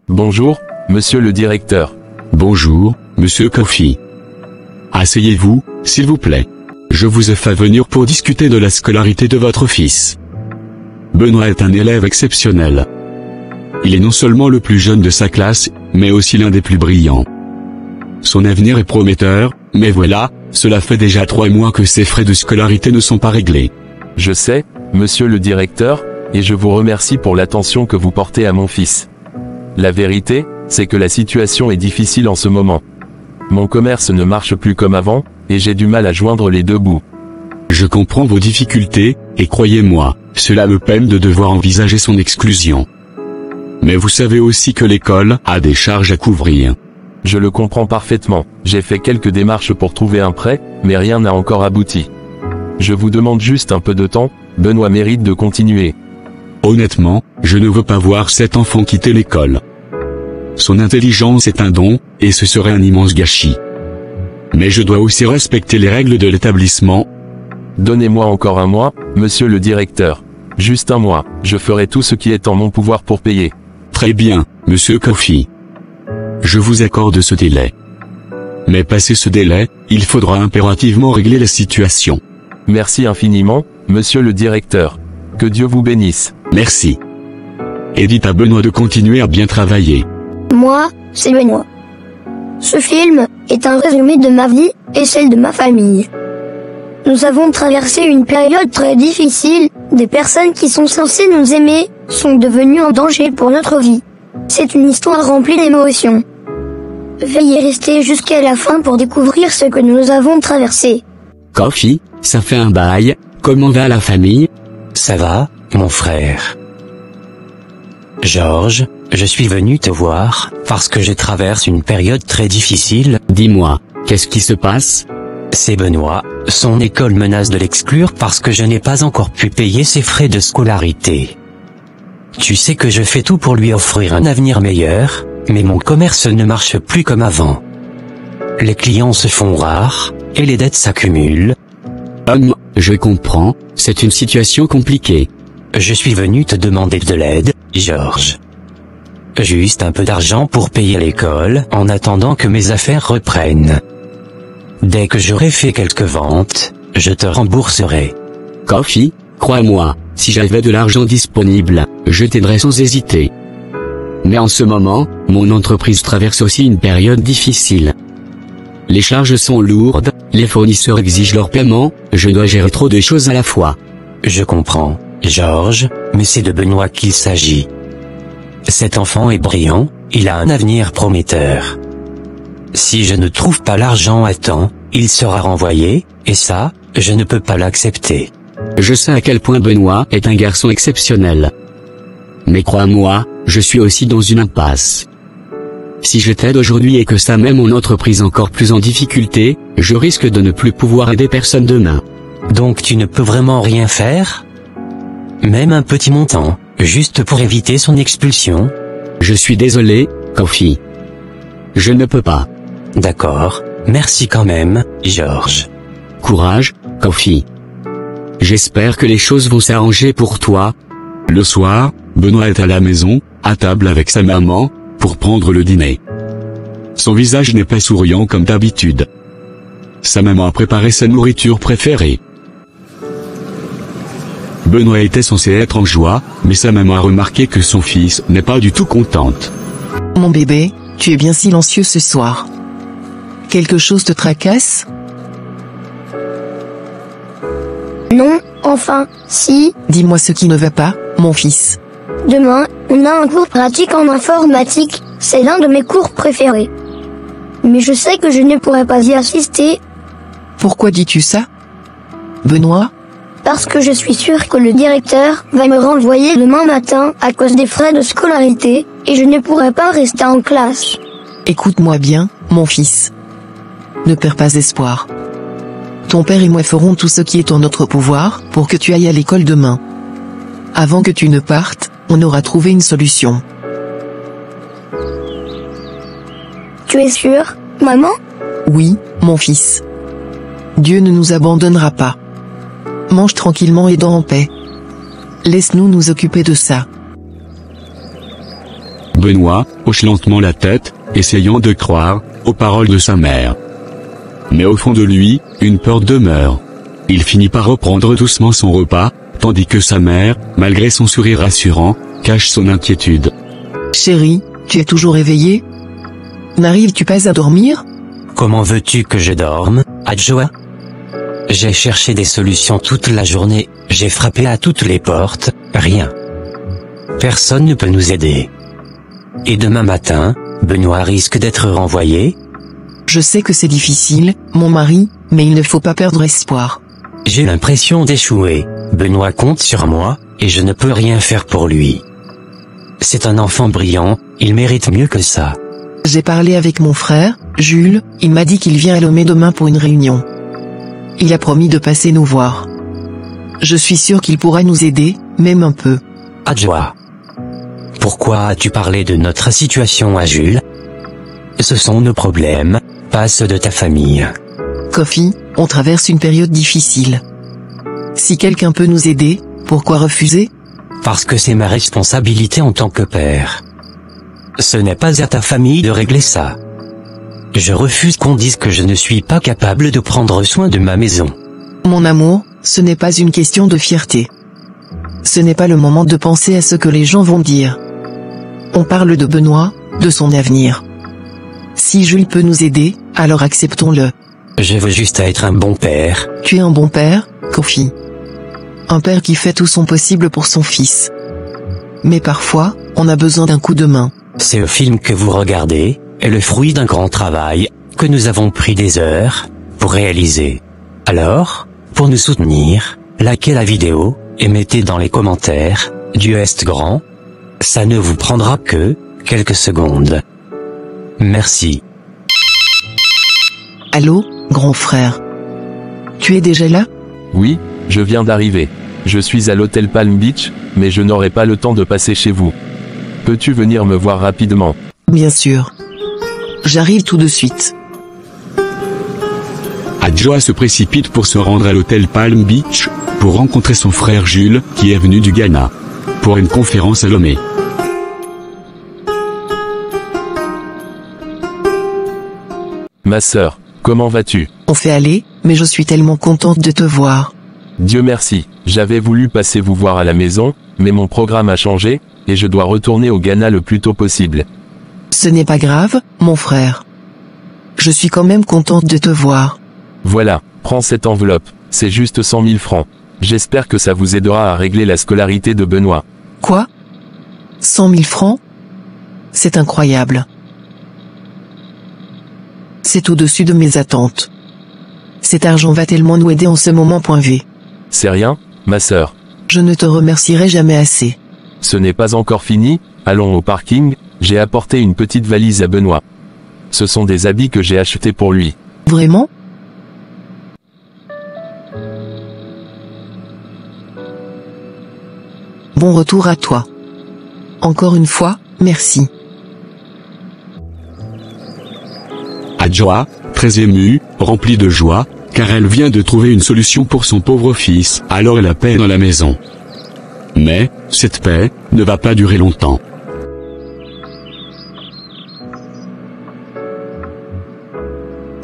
Bonjour, monsieur le directeur. Bonjour, monsieur Kofi. Asseyez-vous, s'il vous plaît. Je vous ai fait venir pour discuter de la scolarité de votre fils. Benoît est un élève exceptionnel. Il est non seulement le plus jeune de sa classe, mais aussi l'un des plus brillants. Son avenir est prometteur, mais voilà, cela fait déjà 3 mois que ses frais de scolarité ne sont pas réglés. Je sais, monsieur le directeur, et je vous remercie pour l'attention que vous portez à mon fils. La vérité, c'est que la situation est difficile en ce moment. Mon commerce ne marche plus comme avant, et j'ai du mal à joindre les deux bouts. Je comprends vos difficultés, et croyez-moi, cela me peine de devoir envisager son exclusion. Mais vous savez aussi que l'école a des charges à couvrir. Je le comprends parfaitement. J'ai fait quelques démarches pour trouver un prêt, mais rien n'a encore abouti. Je vous demande juste un peu de temps, Benoît mérite de continuer. Honnêtement, je ne veux pas voir cet enfant quitter l'école. Son intelligence est un don, et ce serait un immense gâchis. Mais je dois aussi respecter les règles de l'établissement. Donnez-moi encore un mois, monsieur le directeur. Juste un mois, je ferai tout ce qui est en mon pouvoir pour payer. Très bien, monsieur Kofi. Je vous accorde ce délai. Mais passé ce délai, il faudra impérativement régler la situation. Merci infiniment, monsieur le directeur. Que Dieu vous bénisse. Merci. Et dites à Benoît de continuer à bien travailler. Moi, c'est Benoît. Ce film est un résumé de ma vie et celle de ma famille. Nous avons traversé une période très difficile, des personnes qui sont censées nous aimer sont devenues en danger pour notre vie. C'est une histoire remplie d'émotions. Veuillez rester jusqu'à la fin pour découvrir ce que nous avons traversé. Kofi, ça fait un bail, comment va la famille? Ça va, mon frère. Georges, je suis venu te voir, parce que je traverse une période très difficile. Dis-moi, qu'est-ce qui se passe? C'est Benoît, son école menace de l'exclure parce que je n'ai pas encore pu payer ses frais de scolarité. Tu sais que je fais tout pour lui offrir un avenir meilleur, mais mon commerce ne marche plus comme avant. Les clients se font rares, et les dettes s'accumulent. Je comprends, c'est une situation compliquée. Je suis venu te demander de l'aide, Georges. Juste un peu d'argent pour payer l'école en attendant que mes affaires reprennent. Dès que j'aurai fait quelques ventes, je te rembourserai. Kofi, crois-moi, si j'avais de l'argent disponible, je t'aiderais sans hésiter. Mais en ce moment, mon entreprise traverse aussi une période difficile. Les charges sont lourdes, les fournisseurs exigent leur paiement, je dois gérer trop de choses à la fois. Je comprends, Georges, mais c'est de Benoît qu'il s'agit. Cet enfant est brillant, il a un avenir prometteur. Si je ne trouve pas l'argent à temps, il sera renvoyé, et ça, je ne peux pas l'accepter. Je sais à quel point Benoît est un garçon exceptionnel. Mais crois-moi, je suis aussi dans une impasse. Si je t'aide aujourd'hui et que ça met mon entreprise encore plus en difficulté, je risque de ne plus pouvoir aider personne demain. Donc tu ne peux vraiment rien faire? Même un petit montant, juste pour éviter son expulsion? Je suis désolé, Kofi. Je ne peux pas. D'accord, merci quand même, Georges. Courage, Kofi. J'espère que les choses vont s'arranger pour toi. Le soir, Benoît est à la maison, à table avec sa maman, pour prendre le dîner. Son visage n'est pas souriant comme d'habitude. Sa maman a préparé sa nourriture préférée. Benoît était censé être en joie, mais sa maman a remarqué que son fils n'est pas du tout contente. Mon bébé, tu es bien silencieux ce soir. Quelque chose te tracasse? Non, enfin, si. Dis-moi ce qui ne va pas, mon fils. Demain, on a un cours pratique en informatique, c'est l'un de mes cours préférés. Mais je sais que je ne pourrai pas y assister. Pourquoi dis-tu ça? Benoît? Parce que je suis sûr que le directeur va me renvoyer demain matin à cause des frais de scolarité, et je ne pourrai pas rester en classe. Écoute-moi bien, mon fils. Ne perds pas espoir. Ton père et moi ferons tout ce qui est en notre pouvoir pour que tu ailles à l'école demain. Avant que tu ne partes, on aura trouvé une solution. Tu es sûr, maman? Oui, mon fils. Dieu ne nous abandonnera pas. Mange tranquillement et dors en paix. Laisse-nous nous occuper de ça. Benoît hoche lentement la tête, essayant de croire aux paroles de sa mère. Mais au fond de lui, une peur demeure. Il finit par reprendre doucement son repas, tandis que sa mère, malgré son sourire rassurant, cache son inquiétude. Chérie, tu es toujours éveillée? N'arrives-tu pas à dormir? Comment veux-tu que je dorme, Adjoa? J'ai cherché des solutions toute la journée, j'ai frappé à toutes les portes, rien. Personne ne peut nous aider. Et demain matin, Benoît risque d'être renvoyé? Je sais que c'est difficile, mon mari, mais il ne faut pas perdre espoir. J'ai l'impression d'échouer, Benoît compte sur moi, et je ne peux rien faire pour lui. C'est un enfant brillant, il mérite mieux que ça. J'ai parlé avec mon frère, Jules, il m'a dit qu'il vient à Lomé demain pour une réunion. Il a promis de passer nous voir. Je suis sûr qu'il pourra nous aider, même un peu. Adjoa. Pourquoi as-tu parlé de notre situation à Jules? Ce sont nos problèmes, pas ceux de ta famille. Kofi, on traverse une période difficile. Si quelqu'un peut nous aider, pourquoi refuser? Parce que c'est ma responsabilité en tant que père. Ce n'est pas à ta famille de régler ça. Je refuse qu'on dise que je ne suis pas capable de prendre soin de ma maison. Mon amour, ce n'est pas une question de fierté. Ce n'est pas le moment de penser à ce que les gens vont dire. On parle de Benoît, de son avenir. Si Jules peut nous aider, alors acceptons-le. Je veux juste être un bon père. Tu es un bon père, Kofi. Un père qui fait tout son possible pour son fils. Mais parfois, on a besoin d'un coup de main. Ce film que vous regardez est le fruit d'un grand travail, que nous avons pris des heures pour réaliser. Alors, pour nous soutenir, likez la vidéo, et mettez dans les commentaires, Dieu est grand. Ça ne vous prendra que quelques secondes. Merci. Allô, grand frère. Tu es déjà là? Oui, je viens d'arriver. Je suis à l'hôtel Palm Beach, mais je n'aurai pas le temps de passer chez vous. Peux-tu venir me voir rapidement? Bien sûr. J'arrive tout de suite. Adjoa se précipite pour se rendre à l'hôtel Palm Beach, pour rencontrer son frère Jules, qui est venu du Ghana, pour une conférence à Lomé. Ma sœur, comment vas-tu? On fait aller, mais je suis tellement contente de te voir. Dieu merci, j'avais voulu passer vous voir à la maison, mais mon programme a changé, et je dois retourner au Ghana le plus tôt possible. Ce n'est pas grave, mon frère. Je suis quand même contente de te voir. Voilà, prends cette enveloppe, c'est juste 100 000 francs. J'espère que ça vous aidera à régler la scolarité de Benoît. Quoi? 100 000 francs? C'est incroyable. C'est au-dessus de mes attentes. Cet argent va tellement nous aider en ce moment. V. C'est rien, ma sœur. Je ne te remercierai jamais assez. Ce n'est pas encore fini, allons au parking, j'ai apporté une petite valise à Benoît. Ce sont des habits que j'ai achetés pour lui. Vraiment? Bon retour à toi. Encore une fois, merci. Adjoa, très émue, remplie de joie, car elle vient de trouver une solution pour son pauvre fils, alors elle a paix dans la maison. Mais, cette paix, ne va pas durer longtemps.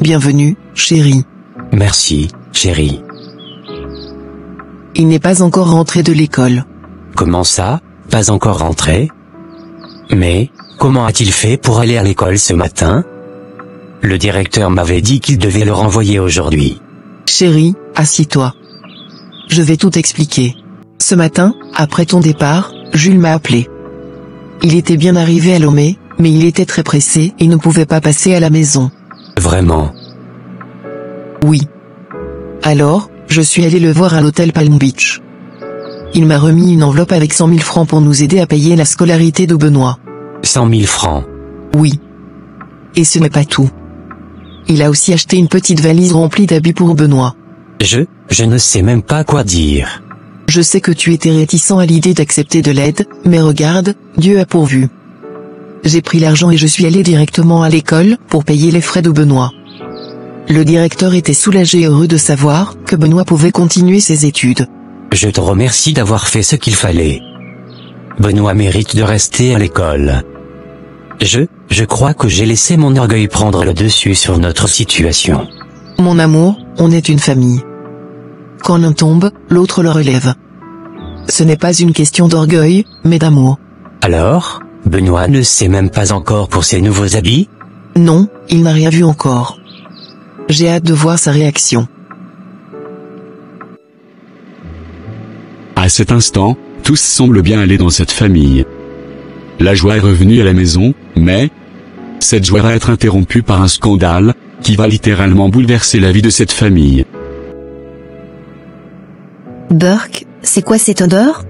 Bienvenue, chérie. Merci, chérie. Il n'est pas encore rentré de l'école. Comment ça, pas encore rentré? Mais, comment a-t-il fait pour aller à l'école ce matin? Le directeur m'avait dit qu'il devait le renvoyer aujourd'hui. Chérie, assis-toi. Je vais tout expliquer. Ce matin, après ton départ, Jules m'a appelé. Il était bien arrivé à Lomé, mais il était très pressé et ne pouvait pas passer à la maison. Vraiment? Oui. Alors, je suis allé le voir à l'hôtel Palm Beach. Il m'a remis une enveloppe avec 100 000 francs pour nous aider à payer la scolarité de Benoît. 100 000 francs? Oui. Et ce n'est pas tout. Il a aussi acheté une petite valise remplie d'habits pour Benoît. Je ne sais même pas quoi dire. Je sais que tu étais réticent à l'idée d'accepter de l'aide, mais regarde, Dieu a pourvu. J'ai pris l'argent et je suis allé directement à l'école pour payer les frais de Benoît. Le directeur était soulagé et heureux de savoir que Benoît pouvait continuer ses études. Je te remercie d'avoir fait ce qu'il fallait. Benoît mérite de rester à l'école. Je crois que j'ai laissé mon orgueil prendre le dessus sur notre situation. Mon amour, on est une famille. Quand l'un tombe, l'autre le relève. Ce n'est pas une question d'orgueil, mais d'amour. Alors, Benoît ne sait même pas encore pour ses nouveaux habits? Non, il n'a rien vu encore. J'ai hâte de voir sa réaction. À cet instant, tous semblent bien aller dans cette famille. La joie est revenue à la maison, mais cette joie va être interrompue par un scandale, qui va littéralement bouleverser la vie de cette famille. Burke, c'est quoi cette odeur?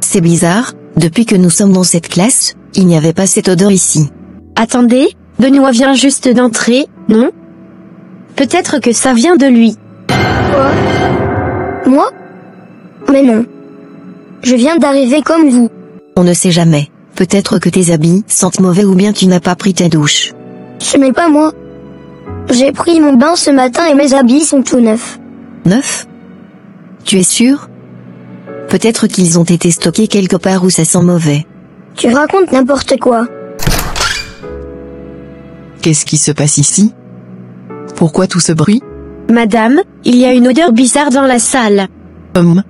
C'est bizarre, depuis que nous sommes dans cette classe, il n'y avait pas cette odeur ici. Attendez, Benoît vient juste d'entrer, non? Peut-être que ça vient de lui. Quoi? Moi? Mais non. Je viens d'arriver comme vous. On ne sait jamais, peut-être que tes habits sentent mauvais ou bien tu n'as pas pris ta douche. Ce n'est pas moi. J'ai pris mon bain ce matin et mes habits sont tout neufs. Neuf? Tu es sûr? Peut-être qu'ils ont été stockés quelque part où ça sent mauvais. Tu racontes n'importe quoi. Qu'est-ce qui se passe ici? Pourquoi tout ce bruit? Madame, il y a une odeur bizarre dans la salle.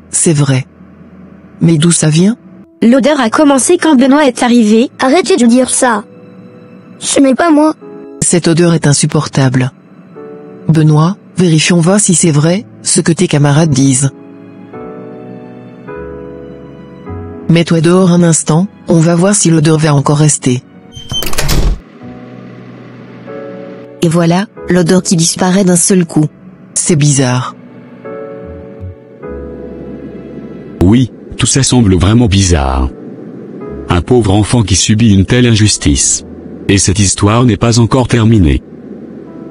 C'est vrai. Mais d'où ça vient? L'odeur a commencé quand Benoît est arrivé. Arrêtez de dire ça. Ce n'est pas moi. Cette odeur est insupportable. Benoît, vérifions voir si c'est vrai, ce que tes camarades disent. Mets-toi dehors un instant, on va voir si l'odeur va encore rester. Et voilà, l'odeur qui disparaît d'un seul coup. C'est bizarre. Oui, tout ça semble vraiment bizarre. Un pauvre enfant qui subit une telle injustice. Et cette histoire n'est pas encore terminée.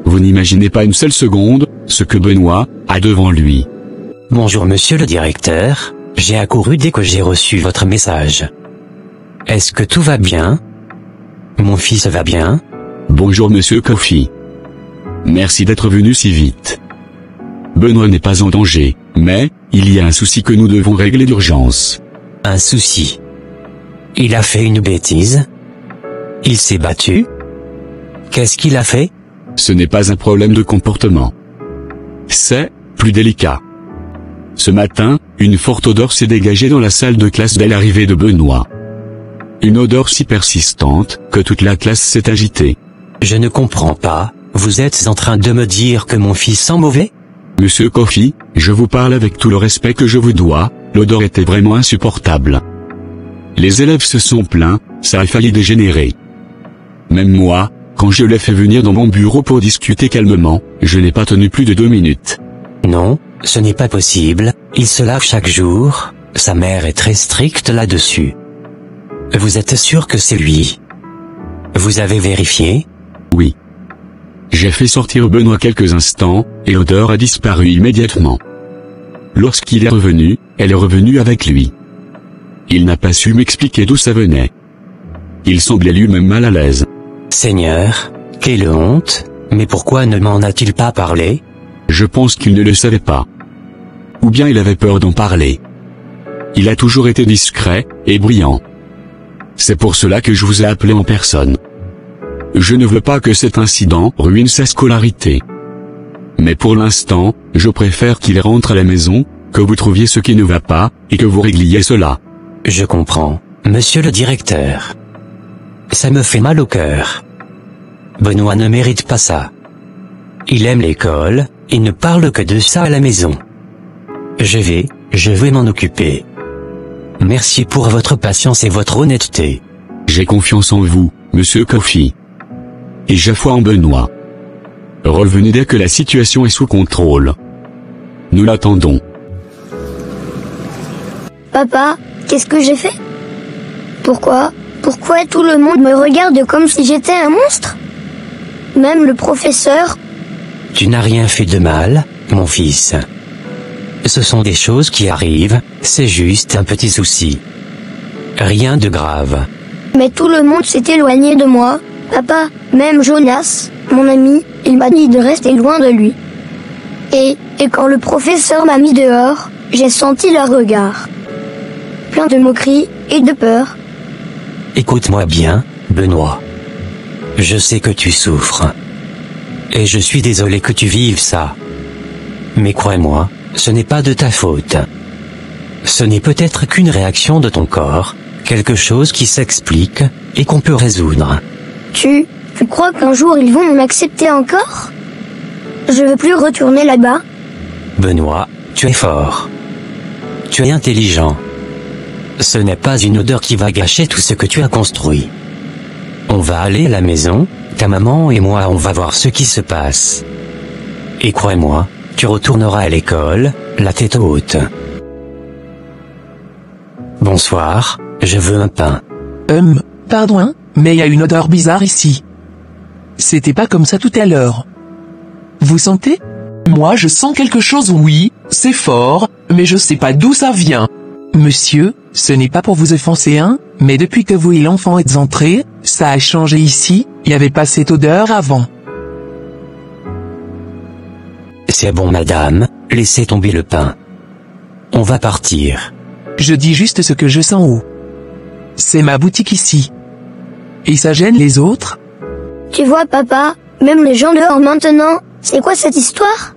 Vous n'imaginez pas une seule seconde, ce que Benoît a devant lui. Bonjour monsieur le directeur, j'ai accouru dès que j'ai reçu votre message. Est-ce que tout va bien? Mon fils va bien? Bonjour monsieur Coffey. Merci d'être venu si vite. Benoît n'est pas en danger, mais il y a un souci que nous devons régler d'urgence. Un souci. Il a fait une bêtise? Il s'est battu? Qu'est-ce qu'il a fait? Ce n'est pas un problème de comportement. C'est plus délicat. Ce matin, une forte odeur s'est dégagée dans la salle de classe dès l'arrivée de Benoît. Une odeur si persistante que toute la classe s'est agitée. Je ne comprends pas, vous êtes en train de me dire que mon fils sent mauvais? Monsieur Coffey, je vous parle avec tout le respect que je vous dois, l'odeur était vraiment insupportable. Les élèves se sont plaints, ça a failli dégénérer. Même moi, quand je l'ai fait venir dans mon bureau pour discuter calmement, je n'ai pas tenu plus de 2 minutes. Non, ce n'est pas possible, il se lave chaque jour, sa mère est très stricte là-dessus. Vous êtes sûr que c'est lui? Vous avez vérifié? Oui. J'ai fait sortir Benoît quelques instants, et l'odeur a disparu immédiatement. Lorsqu'il est revenu, elle est revenue avec lui. Il n'a pas su m'expliquer d'où ça venait. Il semblait lui-même mal à l'aise. Seigneur, quelle honte, mais pourquoi ne m'en a-t-il pas parlé? Je pense qu'il ne le savait pas. Ou bien il avait peur d'en parler. Il a toujours été discret, et brillant. C'est pour cela que je vous ai appelé en personne. Je ne veux pas que cet incident ruine sa scolarité. Mais pour l'instant, je préfère qu'il rentre à la maison, que vous trouviez ce qui ne va pas, et que vous régliez cela. Je comprends, monsieur le directeur. Ça me fait mal au cœur. Benoît ne mérite pas ça. Il aime l'école, il ne parle que de ça à la maison. Je vais m'en occuper. Merci pour votre patience et votre honnêteté. J'ai confiance en vous, monsieur Coffey. Et j'ai foi en Benoît. Revenez dès que la situation est sous contrôle. Nous l'attendons. Papa, qu'est-ce que j'ai fait? Pourquoi tout le monde me regarde comme si j'étais un monstre? Même le professeur? Tu n'as rien fait de mal, mon fils. Ce sont des choses qui arrivent, c'est juste un petit souci. Rien de grave. Mais tout le monde s'est éloigné de moi. Papa, même Jonas, mon ami, il m'a dit de rester loin de lui. Et quand le professeur m'a mis dehors, j'ai senti leur regard. Plein de moquerie et de peur. Écoute-moi bien, Benoît. Je sais que tu souffres. Et je suis désolé que tu vives ça. Mais crois-moi, ce n'est pas de ta faute. Ce n'est peut-être qu'une réaction de ton corps, quelque chose qui s'explique, et qu'on peut résoudre. Tu crois qu'un jour ils vont m'accepter encore? Je veux plus retourner là-bas. Benoît, tu es fort. Tu es intelligent. Ce n'est pas une odeur qui va gâcher tout ce que tu as construit. On va aller à la maison, ta maman et moi on va voir ce qui se passe. Et crois-moi, tu retourneras à l'école, la tête haute. Bonsoir, je veux un pain. Pardon, hein, mais il y a une odeur bizarre ici. C'était pas comme ça tout à l'heure. Vous sentez? Moi je sens quelque chose, oui, c'est fort, mais je sais pas d'où ça vient. Monsieur, ce n'est pas pour vous offenser, hein, mais depuis que vous et l'enfant êtes entrés, ça a changé ici, il n'y avait pas cette odeur avant. C'est bon madame, laissez tomber le pain. On va partir. Je dis juste ce que je sens où. C'est ma boutique ici. Et ça gêne les autres? Tu vois papa, même les gens dehors maintenant, c'est quoi cette histoire?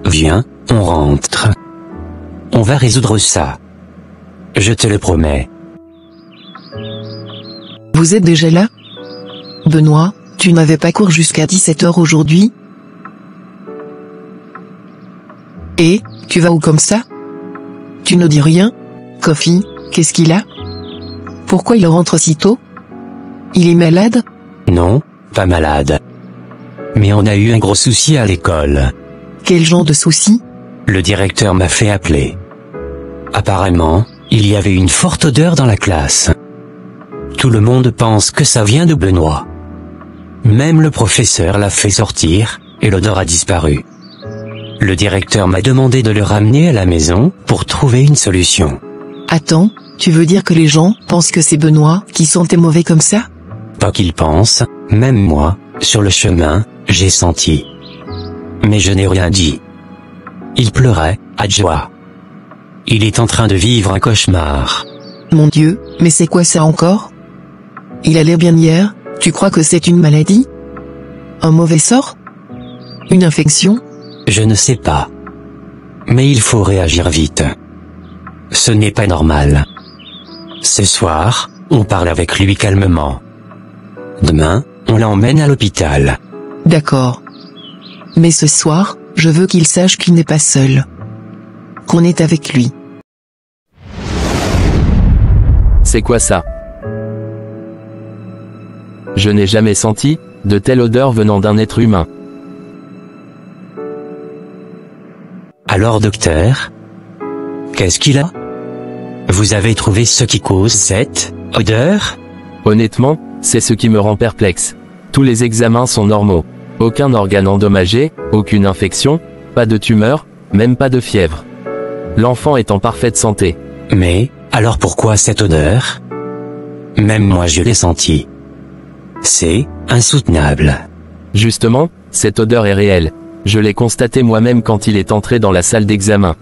Viens, on rentre. On va résoudre ça. Je te le promets. Vous êtes déjà là? Benoît, tu n'avais pas cours jusqu'à 17h aujourd'hui? Et, tu vas où comme ça? Tu ne dis rien? Kofi, qu'est-ce qu'il a? Pourquoi il rentre si tôt? Il est malade? Non, pas malade. Mais on a eu un gros souci à l'école. Quel genre de souci? Le directeur m'a fait appeler. Apparemment, il y avait une forte odeur dans la classe. Tout le monde pense que ça vient de Benoît. Même le professeur l'a fait sortir, et l'odeur a disparu. Le directeur m'a demandé de le ramener à la maison, pour trouver une solution. Attends, tu veux dire que les gens pensent que c'est Benoît qui sentait mauvais comme ça? Pas qu'il pense, même moi, sur le chemin, j'ai senti. Mais je n'ai rien dit. Il pleurait, à joie. Il est en train de vivre un cauchemar. Mon Dieu, mais c'est quoi ça encore? Il allait bien hier, tu crois que c'est une maladie? Un mauvais sort? Une infection? Je ne sais pas. Mais il faut réagir vite. Ce n'est pas normal. Ce soir, on parle avec lui calmement. Demain, on l'emmène à l'hôpital. D'accord. Mais ce soir, je veux qu'il sache qu'il n'est pas seul. Qu'on est avec lui. C'est quoi ça? Je n'ai jamais senti de telle odeur venant d'un être humain. Alors docteur? Qu'est-ce qu'il a? Vous avez trouvé ce qui cause cette odeur? Honnêtement, c'est ce qui me rend perplexe. Tous les examens sont normaux. Aucun organe endommagé, aucune infection, pas de tumeur, même pas de fièvre. L'enfant est en parfaite santé. Mais, alors pourquoi cette odeur? Même moi je l'ai senti. C'est insoutenable. Justement, cette odeur est réelle. Je l'ai constaté moi-même quand il est entré dans la salle d'examen.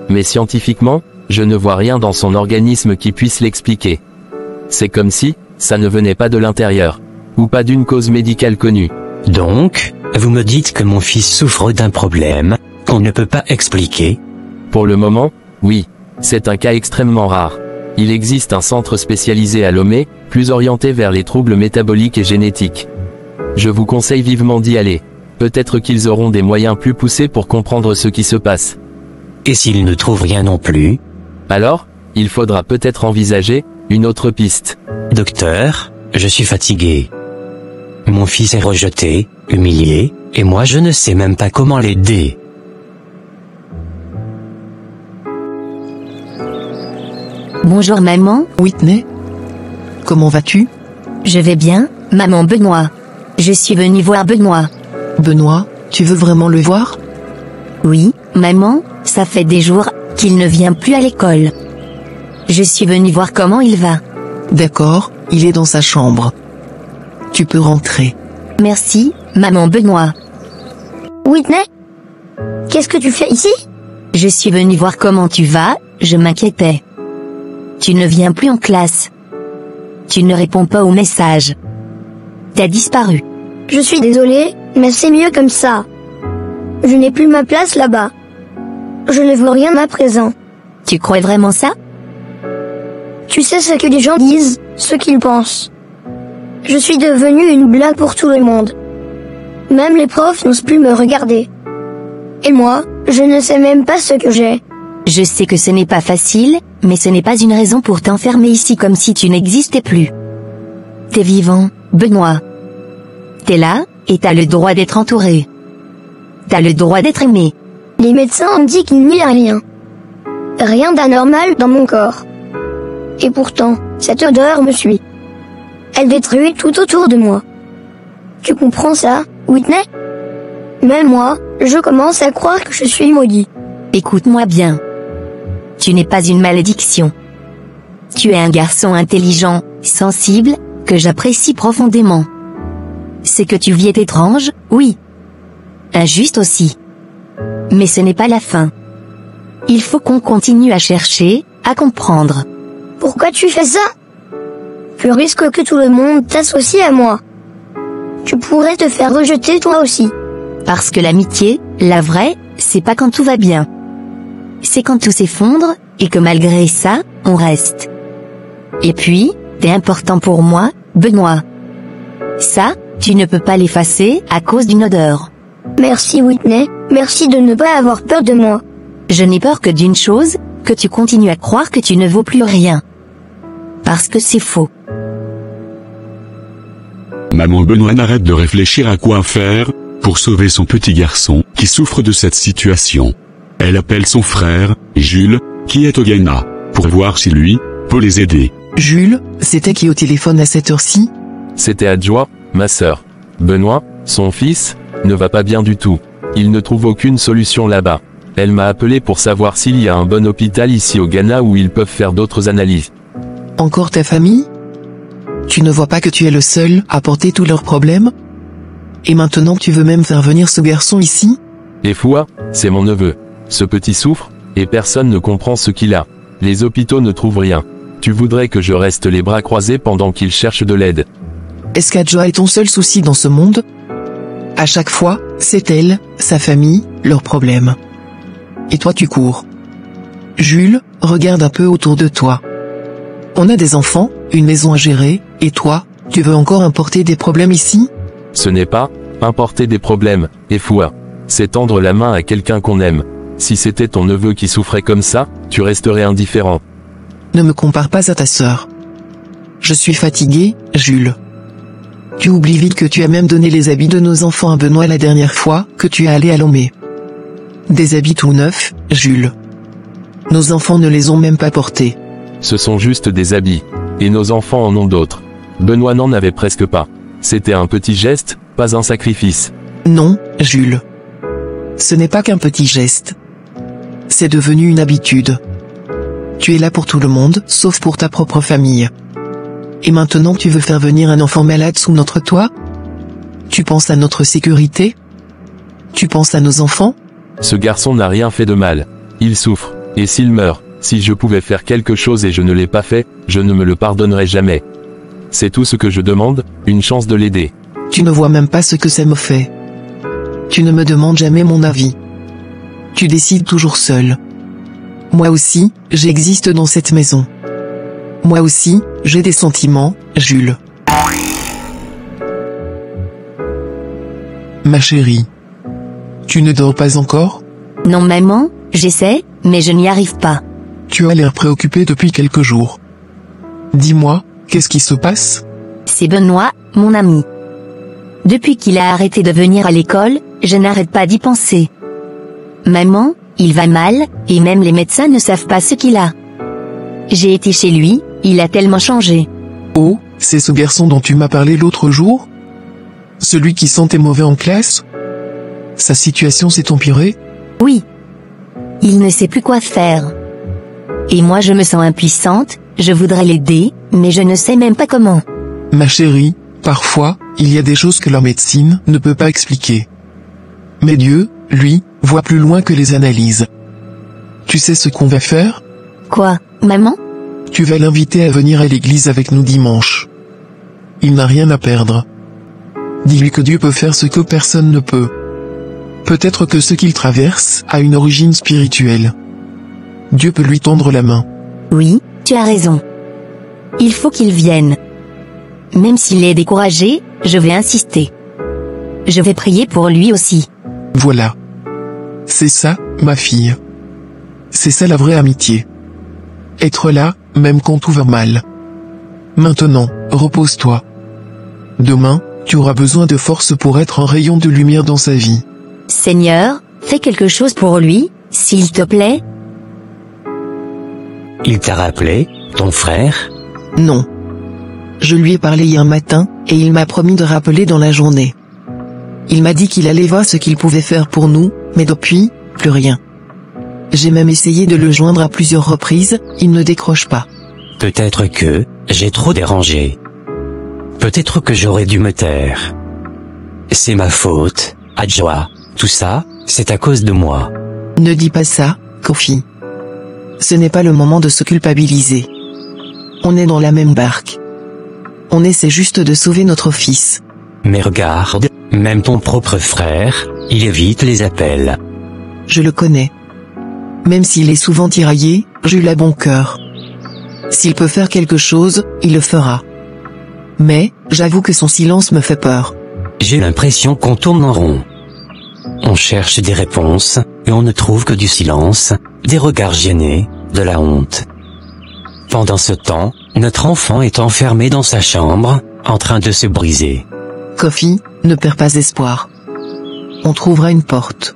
Mais scientifiquement, je ne vois rien dans son organisme qui puisse l'expliquer. C'est comme si, ça ne venait pas de l'intérieur. Ou pas d'une cause médicale connue. Donc, vous me dites que mon fils souffre d'un problème, qu'on ne peut pas expliquer? Pour le moment, oui. C'est un cas extrêmement rare. Il existe un centre spécialisé à Lomé, plus orienté vers les troubles métaboliques et génétiques. Je vous conseille vivement d'y aller. Peut-être qu'ils auront des moyens plus poussés pour comprendre ce qui se passe. Et s'ils ne trouvent rien non plus? Alors, il faudra peut-être envisager une autre piste. Docteur, je suis fatigué. Mon fils est rejeté, humilié, et moi je ne sais même pas comment l'aider. Bonjour maman. Whitney? Comment vas-tu? Je vais bien, maman Benoît. Je suis venue voir Benoît. Benoît, tu veux vraiment le voir? Oui, maman, ça fait des jours qu'il ne vient plus à l'école. Je suis venue voir comment il va. D'accord, il est dans sa chambre. Tu peux rentrer. Merci, maman Benoît. Whitney? Qu'est-ce que tu fais ici? Je suis venue voir comment tu vas, je m'inquiétais. Tu ne viens plus en classe. Tu ne réponds pas au message. T'as disparu. Je suis désolée, mais c'est mieux comme ça. Je n'ai plus ma place là-bas. Je ne veux rien à présent. Tu crois vraiment ça? Tu sais ce que les gens disent, ce qu'ils pensent. Je suis devenue une blague pour tout le monde. Même les profs n'osent plus me regarder. Et moi, je ne sais même pas ce que j'ai. Je sais que ce n'est pas facile, mais ce n'est pas une raison pour t'enfermer ici comme si tu n'existais plus. T'es vivant, Benoît. T'es là, et t'as le droit d'être entouré. T'as le droit d'être aimé. Les médecins ont dit qu'il n'y a rien. Rien d'anormal dans mon corps. Et pourtant, cette odeur me suit. Elle détruit tout autour de moi. Tu comprends ça, Whitney? Même moi, je commence à croire que je suis maudit. Écoute-moi bien. Tu n'es pas une malédiction. Tu es un garçon intelligent, sensible, que j'apprécie profondément. Ce que tu vis est étrange, oui. Injuste aussi. Mais ce n'est pas la fin. Il faut qu'on continue à chercher, à comprendre. Pourquoi tu fais ça? Tu risques que tout le monde t'associe à moi. Tu pourrais te faire rejeter toi aussi. Parce que l'amitié, la vraie, c'est pas quand tout va bien. C'est quand tout s'effondre, et que malgré ça, on reste. Et puis, t'es important pour moi, Benoît. Ça, tu ne peux pas l'effacer à cause d'une odeur. Merci Whitney, merci de ne pas avoir peur de moi. Je n'ai peur que d'une chose, que tu continues à croire que tu ne vaux plus rien. Parce que c'est faux. Maman Benoît n'arrête de réfléchir à quoi faire, pour sauver son petit garçon, qui souffre de cette situation. Elle appelle son frère, Jules, qui est au Ghana, pour voir si lui, peut les aider. Jules, c'était qui au téléphone à cette heure-ci? C'était Adjoa, ma sœur. Benoît, son fils, ne va pas bien du tout. Il ne trouve aucune solution là-bas. Elle m'a appelé pour savoir s'il y a un bon hôpital ici au Ghana où ils peuvent faire d'autres analyses. Encore ta famille? Tu ne vois pas que tu es le seul à porter tous leurs problèmes? Et maintenant tu veux même faire venir ce garçon ici? Et Foua, c'est mon neveu. Ce petit souffre, et personne ne comprend ce qu'il a. Les hôpitaux ne trouvent rien. Tu voudrais que je reste les bras croisés pendant qu'il cherche de l'aide. Est-ce qu'Adjoa est ton seul souci dans ce monde? À chaque fois, c'est elle, sa famille, leurs problèmes. Et toi tu cours. Jules, regarde un peu autour de toi. On a des enfants, une maison à gérer, et toi, tu veux encore importer des problèmes ici? Ce n'est pas importer des problèmes, et Foua. C'est tendre la main à quelqu'un qu'on aime. Si c'était ton neveu qui souffrait comme ça, tu resterais indifférent. Ne me compare pas à ta sœur. Je suis fatigué, Jules. Tu oublies vite que tu as même donné les habits de nos enfants à Benoît la dernière fois que tu es allé à Lomé. Des habits tout neufs, Jules. Nos enfants ne les ont même pas portés. Ce sont juste des habits. Et nos enfants en ont d'autres. Benoît n'en avait presque pas. C'était un petit geste, pas un sacrifice. Non, Jules. Ce n'est pas qu'un petit geste. C'est devenu une habitude. Tu es là pour tout le monde, sauf pour ta propre famille. Et maintenant tu veux faire venir un enfant malade sous notre toit? Tu penses à notre sécurité? Tu penses à nos enfants? Ce garçon n'a rien fait de mal. Il souffre. Et s'il meurt, si je pouvais faire quelque chose et je ne l'ai pas fait, je ne me le pardonnerai jamais. C'est tout ce que je demande, une chance de l'aider. Tu ne vois même pas ce que ça me fait. Tu ne me demandes jamais mon avis. Tu décides toujours seul. Moi aussi, j'existe dans cette maison. Moi aussi, j'ai des sentiments, Jules. Ma chérie. Tu ne dors pas encore? Non maman, j'essaie, mais je n'y arrive pas. Tu as l'air préoccupée depuis quelques jours. Dis-moi, qu'est-ce qui se passe? C'est Benoît, mon ami. Depuis qu'il a arrêté de venir à l'école, je n'arrête pas d'y penser. Maman, il va mal, et même les médecins ne savent pas ce qu'il a. J'ai été chez lui, il a tellement changé. Oh, c'est ce garçon dont tu m'as parlé l'autre jour? Celui qui sentait mauvais en classe? Sa situation s'est empirée? Oui. Il ne sait plus quoi faire. Et moi je me sens impuissante, je voudrais l'aider, mais je ne sais même pas comment. Ma chérie, parfois, il y a des choses que la médecine ne peut pas expliquer. Mais Dieu, lui, voit plus loin que les analyses. Tu sais ce qu'on va faire? Quoi, maman? Tu vas l'inviter à venir à l'église avec nous dimanche. Il n'a rien à perdre. Dis-lui que Dieu peut faire ce que personne ne peut. Peut-être que ce qu'il traverse a une origine spirituelle. Dieu peut lui tendre la main. Oui, tu as raison. Il faut qu'il vienne. Même s'il est découragé, je vais insister. Je vais prier pour lui aussi. Voilà. C'est ça, ma fille. C'est ça la vraie amitié. Être là, même quand tout va mal. Maintenant, repose-toi. Demain, tu auras besoin de force pour être un rayon de lumière dans sa vie. Seigneur, fais quelque chose pour lui, s'il te plaît. Il t'a rappelé, ton frère? Non. Je lui ai parlé hier matin, et il m'a promis de rappeler dans la journée. Il m'a dit qu'il allait voir ce qu'il pouvait faire pour nous, mais depuis, plus rien. J'ai même essayé de le joindre à plusieurs reprises, il ne décroche pas. Peut-être que, j'ai trop dérangé. Peut-être que j'aurais dû me taire. C'est ma faute, Adjoa, tout ça, c'est à cause de moi. Ne dis pas ça, Kofi. Ce n'est pas le moment de se culpabiliser. On est dans la même barque. On essaie juste de sauver notre fils. Mais regarde, même ton propre frère, il évite les appels. Je le connais. Même s'il est souvent tiraillé, Jules a bon cœur. S'il peut faire quelque chose, il le fera. Mais, j'avoue que son silence me fait peur. J'ai l'impression qu'on tourne en rond. On cherche des réponses, et on ne trouve que du silence, des regards gênés, de la honte. Pendant ce temps, notre enfant est enfermé dans sa chambre, en train de se briser. Kofi, ne perds pas espoir. On trouvera une porte.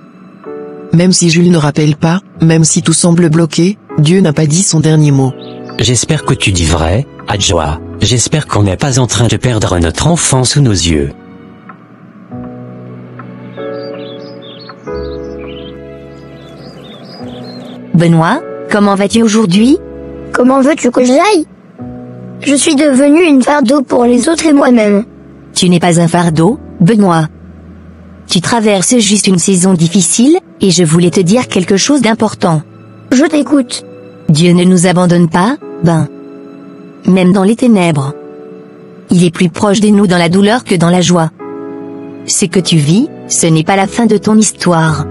Même si Jules ne rappelle pas, même si tout semble bloqué, Dieu n'a pas dit son dernier mot. J'espère que tu dis vrai, Adjoa. J'espère qu'on n'est pas en train de perdre notre enfant sous nos yeux. Benoît, comment vas-tu aujourd'hui? Comment veux-tu que j'aille? Je suis devenue une fardeau pour les autres et moi-même. Tu n'es pas un fardeau, Benoît. Tu traverses juste une saison difficile, et je voulais te dire quelque chose d'important. Je t'écoute. Dieu ne nous abandonne pas, même dans les ténèbres. Il est plus proche de nous dans la douleur que dans la joie. Ce que tu vis, ce n'est pas la fin de ton histoire.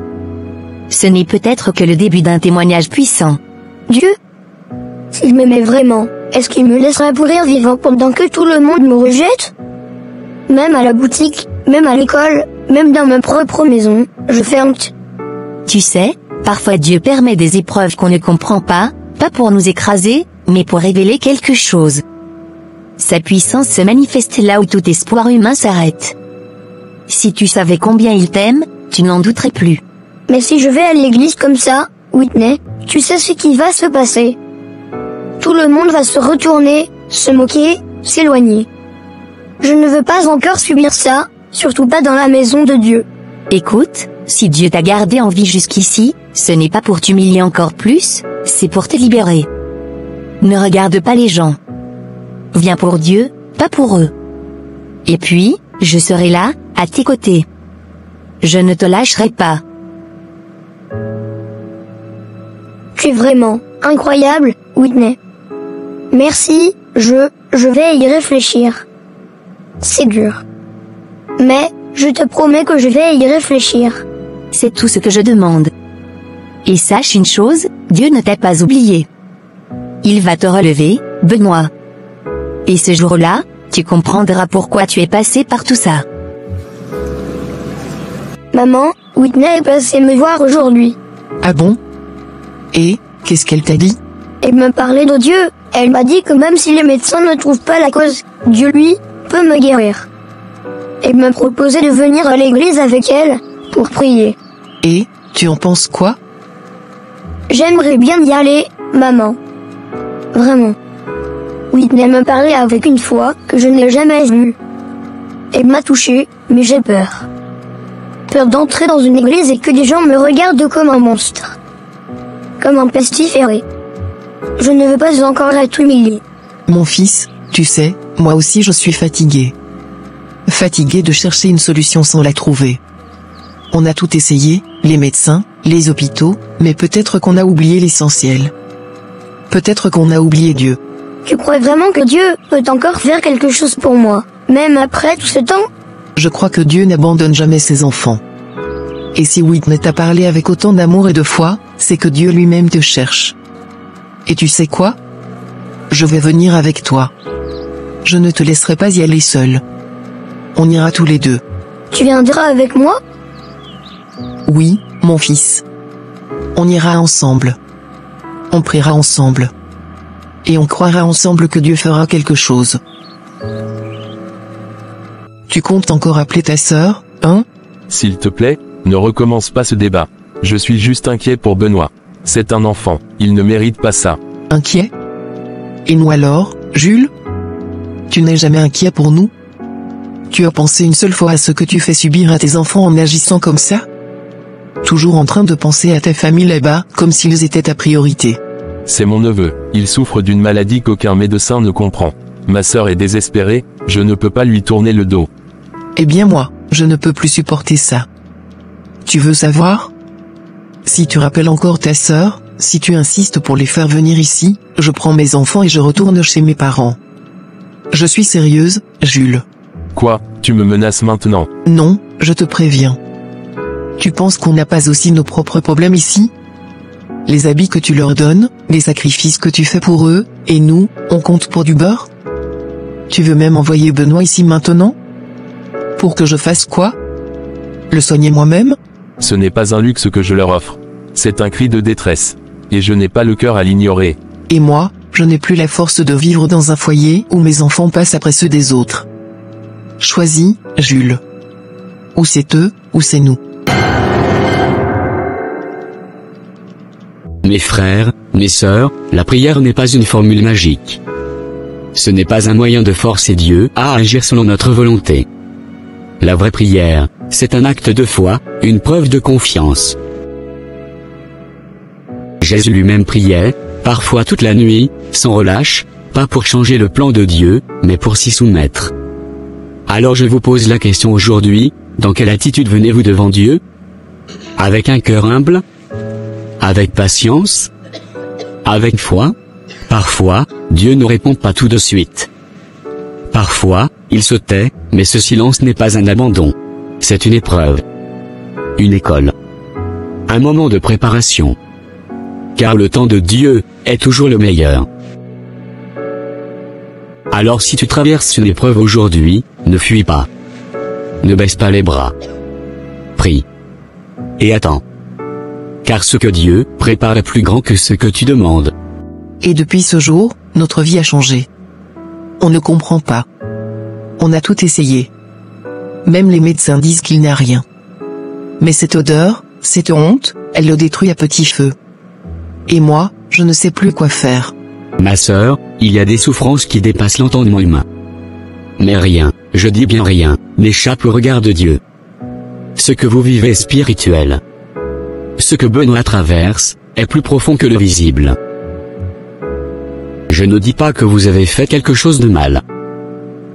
Ce n'est peut-être que le début d'un témoignage puissant. Dieu? S'il m'aimait vraiment, est-ce qu'il me laisserait pourrir vivant pendant que tout le monde me rejette? Même à la boutique, même à l'école, même dans ma propre maison, je fais honte. Tu sais, parfois Dieu permet des épreuves qu'on ne comprend pas pour nous écraser, mais pour révéler quelque chose. Sa puissance se manifeste là où tout espoir humain s'arrête. Si tu savais combien il t'aime, tu n'en douterais plus. Mais si je vais à l'église comme ça, Whitney, tu sais ce qui va se passer. Tout le monde va se retourner, se moquer, s'éloigner. Je ne veux pas encore subir ça, surtout pas dans la maison de Dieu. Écoute, si Dieu t'a gardé en vie jusqu'ici, ce n'est pas pour t'humilier encore plus, c'est pour te libérer. Ne regarde pas les gens. Viens pour Dieu, pas pour eux. Et puis, je serai là, à tes côtés. Je ne te lâcherai pas. Tu es vraiment incroyable, Whitney. Merci, je vais y réfléchir. C'est dur. Mais, je te promets que je vais y réfléchir. C'est tout ce que je demande. Et sache une chose, Dieu ne t'a pas oublié. Il va te relever, Benoît. Et ce jour-là, tu comprendras pourquoi tu es passé par tout ça. Maman, Whitney est passée me voir aujourd'hui. Ah bon? Et, qu'est-ce qu'elle t'a dit? Elle me parlait de Dieu. Elle m'a dit que même si les médecins ne trouvent pas la cause, Dieu lui, peut me guérir. Elle me proposait de venir à l'église avec elle, pour prier. Et, tu en penses quoi? J'aimerais bien y aller, maman. Vraiment. Whitney me parlait avec une foi que je n'ai jamais vue. Elle m'a touchée, mais j'ai peur. Peur d'entrer dans une église et que des gens me regardent comme un monstre. Comme un pestiféré. Je ne veux pas encore être humilié. Mon fils, tu sais, moi aussi je suis fatigué. Fatigué de chercher une solution sans la trouver. On a tout essayé, les médecins, les hôpitaux, mais peut-être qu'on a oublié l'essentiel. Peut-être qu'on a oublié Dieu. Tu crois vraiment que Dieu peut encore faire quelque chose pour moi, même après tout ce temps? Je crois que Dieu n'abandonne jamais ses enfants. Et si Whitney t'a parlé avec autant d'amour et de foi, c'est que Dieu lui-même te cherche. Et tu sais quoi? Je vais venir avec toi. Je ne te laisserai pas y aller seul. On ira tous les deux. Tu viendras avec moi? Oui, mon fils. On ira ensemble. On priera ensemble. Et on croira ensemble que Dieu fera quelque chose. Tu comptes encore appeler ta sœur, hein? S'il te plaît, ne recommence pas ce débat. Je suis juste inquiet pour Benoît. C'est un enfant, il ne mérite pas ça. Inquiet? Et nous alors, Jules? Tu n'es jamais inquiet pour nous? Tu as pensé une seule fois à ce que tu fais subir à tes enfants en agissant comme ça? Toujours en train de penser à ta famille là-bas, comme s'ils étaient ta priorité. C'est mon neveu, il souffre d'une maladie qu'aucun médecin ne comprend. Ma sœur est désespérée, je ne peux pas lui tourner le dos. Eh bien moi, je ne peux plus supporter ça. Tu veux savoir? Si tu rappelles encore ta sœur, si tu insistes pour les faire venir ici, je prends mes enfants et je retourne chez mes parents. Je suis sérieuse, Jules. Quoi, tu me menaces maintenant? Non, je te préviens. Tu penses qu'on n'a pas aussi nos propres problèmes ici? Les habits que tu leur donnes, les sacrifices que tu fais pour eux, et nous, on compte pour du beurre? Tu veux même envoyer Benoît ici maintenant? Pour que je fasse quoi? Le soigner moi-même? Ce n'est pas un luxe que je leur offre. C'est un cri de détresse. Et je n'ai pas le cœur à l'ignorer. Et moi, je n'ai plus la force de vivre dans un foyer où mes enfants passent après ceux des autres. Choisis, Jules. Ou c'est eux, ou c'est nous. Mes frères, mes sœurs, la prière n'est pas une formule magique. Ce n'est pas un moyen de forcer Dieu à agir selon notre volonté. La vraie prière, c'est un acte de foi, une preuve de confiance. Jésus lui-même priait, parfois toute la nuit, sans relâche, pas pour changer le plan de Dieu, mais pour s'y soumettre. Alors je vous pose la question aujourd'hui, dans quelle attitude venez-vous devant Dieu? Avec un cœur humble? Avec patience? Avec foi? Parfois, Dieu ne répond pas tout de suite. Parfois, il se tait, mais ce silence n'est pas un abandon. C'est une épreuve. Une école. Un moment de préparation. Car le temps de Dieu est toujours le meilleur. Alors si tu traverses une épreuve aujourd'hui, ne fuis pas. Ne baisse pas les bras. Prie. Et attends. Car ce que Dieu prépare est plus grand que ce que tu demandes. Et depuis ce jour, notre vie a changé. On ne comprend pas. On a tout essayé. Même les médecins disent qu'il n'y a rien. Mais cette odeur, cette honte, elle le détruit à petit feu. Et moi, je ne sais plus quoi faire. Ma sœur, il y a des souffrances qui dépassent l'entendement humain. Mais rien, je dis bien rien, n'échappe au regard de Dieu. Ce que vous vivez est spirituel. Ce que Benoît traverse, est plus profond que le visible. Je ne dis pas que vous avez fait quelque chose de mal.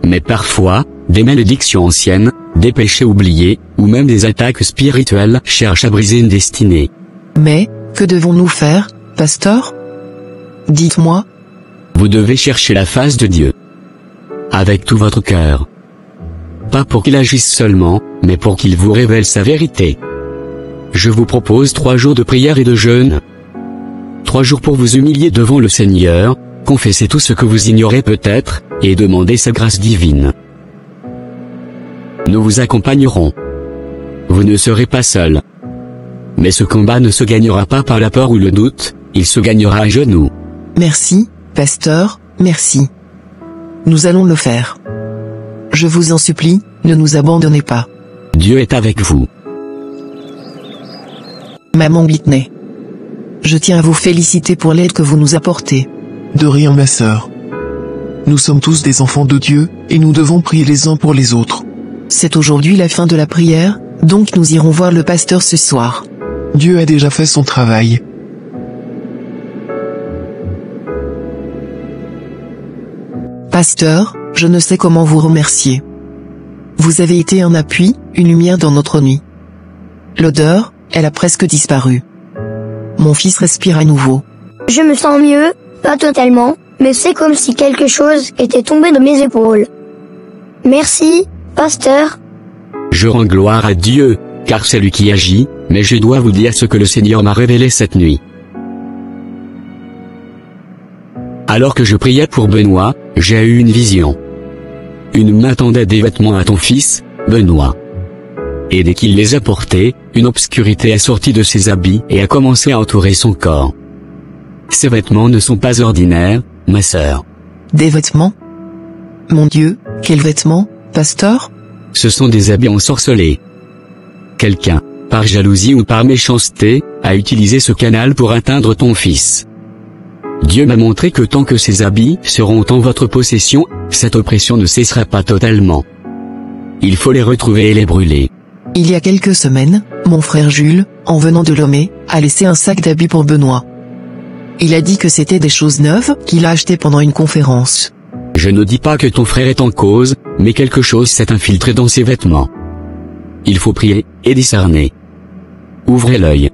Mais parfois, des malédictions anciennes, des péchés oubliés, ou même des attaques spirituelles cherchent à briser une destinée. Mais, que devons-nous faire, pasteur? Dites-moi. Vous devez chercher la face de Dieu. Avec tout votre cœur. Pas pour qu'il agisse seulement, mais pour qu'il vous révèle sa vérité. Je vous propose 3 jours de prière et de jeûne. 3 jours pour vous humilier devant le Seigneur, confesser tout ce que vous ignorez peut-être, et demander sa grâce divine. Nous vous accompagnerons. Vous ne serez pas seul. Mais ce combat ne se gagnera pas par la peur ou le doute, il se gagnera à genoux. Merci, pasteur, merci. Nous allons le faire. Je vous en supplie, ne nous abandonnez pas. Dieu est avec vous. Maman Whitney. Je tiens à vous féliciter pour l'aide que vous nous apportez. De rien, ma sœur. Nous sommes tous des enfants de Dieu, et nous devons prier les uns pour les autres. C'est aujourd'hui la fin de la prière, donc nous irons voir le pasteur ce soir. Dieu a déjà fait son travail. Pasteur, je ne sais comment vous remercier. Vous avez été un appui, une lumière dans notre nuit. L'odeur, elle a presque disparu. Mon fils respire à nouveau. Je me sens mieux, pas totalement, mais c'est comme si quelque chose était tombé de mes épaules. Merci, pasteur. Je rends gloire à Dieu, car c'est lui qui agit, mais je dois vous dire ce que le Seigneur m'a révélé cette nuit. Alors que je priais pour Benoît, j'ai eu une vision. Une main tendait des vêtements à ton fils, Benoît. Et dès qu'il les a portés, une obscurité est sortie de ses habits et a commencé à entourer son corps. Ces vêtements ne sont pas ordinaires, ma sœur. Des vêtements? Mon Dieu, quels vêtements, pasteur? Ce sont des habits ensorcelés. Quelqu'un, par jalousie ou par méchanceté, a utilisé ce canal pour atteindre ton fils. Dieu m'a montré que tant que ces habits seront en votre possession, cette oppression ne cessera pas totalement. Il faut les retrouver et les brûler. Il y a quelques semaines, mon frère Jules, en venant de Lomé, a laissé un sac d'habits pour Benoît. Il a dit que c'était des choses neuves qu'il a achetées pendant une conférence. Je ne dis pas que ton frère est en cause, mais quelque chose s'est infiltré dans ses vêtements. Il faut prier, et discerner. Ouvrez l'œil.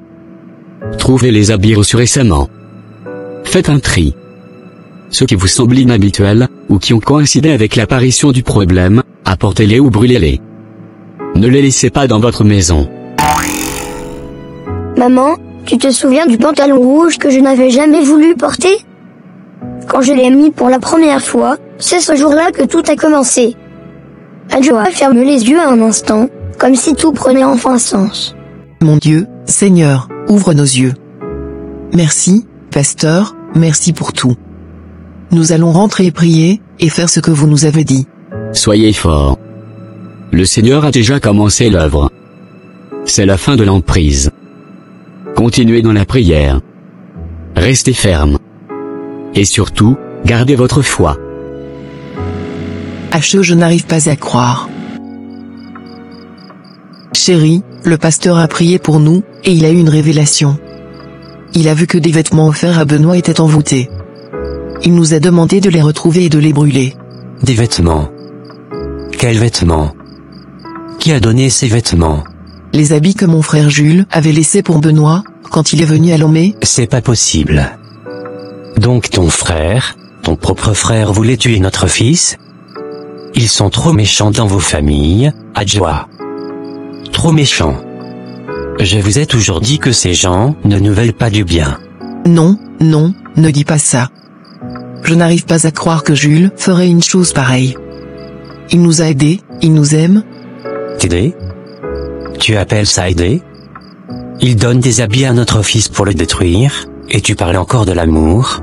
Trouvez les habits reçus récemment. Faites un tri. Ceux qui vous semblent inhabituels, ou qui ont coïncidé avec l'apparition du problème, apportez-les ou brûlez-les. Ne les laissez pas dans votre maison. Maman, tu te souviens du pantalon rouge que je n'avais jamais voulu porter? Quand je l'ai mis pour la première fois, c'est ce jour-là que tout a commencé. Adjoa ferme les yeux un instant, comme si tout prenait enfin sens. Mon Dieu, Seigneur, ouvre nos yeux. Merci, pasteur, merci pour tout. Nous allons rentrer et prier, et faire ce que vous nous avez dit. Soyez forts. Le Seigneur a déjà commencé l'œuvre. C'est la fin de l'emprise. Continuez dans la prière. Restez ferme. Et surtout, gardez votre foi. Je n'arrive pas à croire. Chérie, le pasteur a prié pour nous, et il a eu une révélation. Il a vu que des vêtements offerts à Benoît étaient envoûtés. Il nous a demandé de les retrouver et de les brûler. Des vêtements? Quels vêtements? Qui a donné ces vêtements? Les habits que mon frère Jules avait laissés pour Benoît, quand il est venu à Lomé. C'est pas possible. Donc ton frère, ton propre frère voulait tuer notre fils? Ils sont trop méchants dans vos familles, Adjoa. Trop méchants. Je vous ai toujours dit que ces gens ne nous veulent pas du bien. Non, non, ne dis pas ça. Je n'arrive pas à croire que Jules ferait une chose pareille. Il nous a aidés, il nous aime. T'aider? Tu appelles ça aider? Il donne des habits à notre fils pour le détruire, et tu parles encore de l'amour?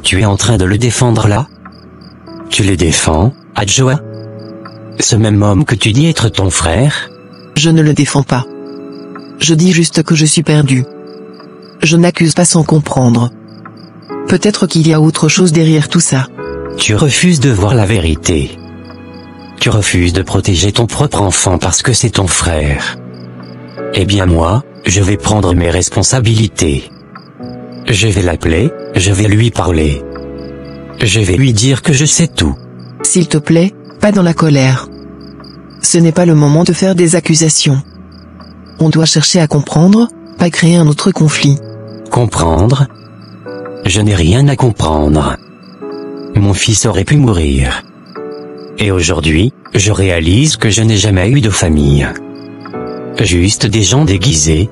Tu es en train de le défendre là? Tu le défends, Adjoa? Ce même homme que tu dis être ton frère? Je ne le défends pas. Je dis juste que je suis perdu. Je n'accuse pas sans comprendre. Peut-être qu'il y a autre chose derrière tout ça. Tu refuses de voir la vérité. Tu refuses de protéger ton propre enfant parce que c'est ton frère. Eh bien moi, je vais prendre mes responsabilités. Je vais l'appeler, je vais lui parler. Je vais lui dire que je sais tout. S'il te plaît, pas dans la colère. Ce n'est pas le moment de faire des accusations. On doit chercher à comprendre, pas créer un autre conflit. Comprendre? Je n'ai rien à comprendre. Mon fils aurait pu mourir. Et aujourd'hui, je réalise que je n'ai jamais eu de famille. Juste des gens déguisés,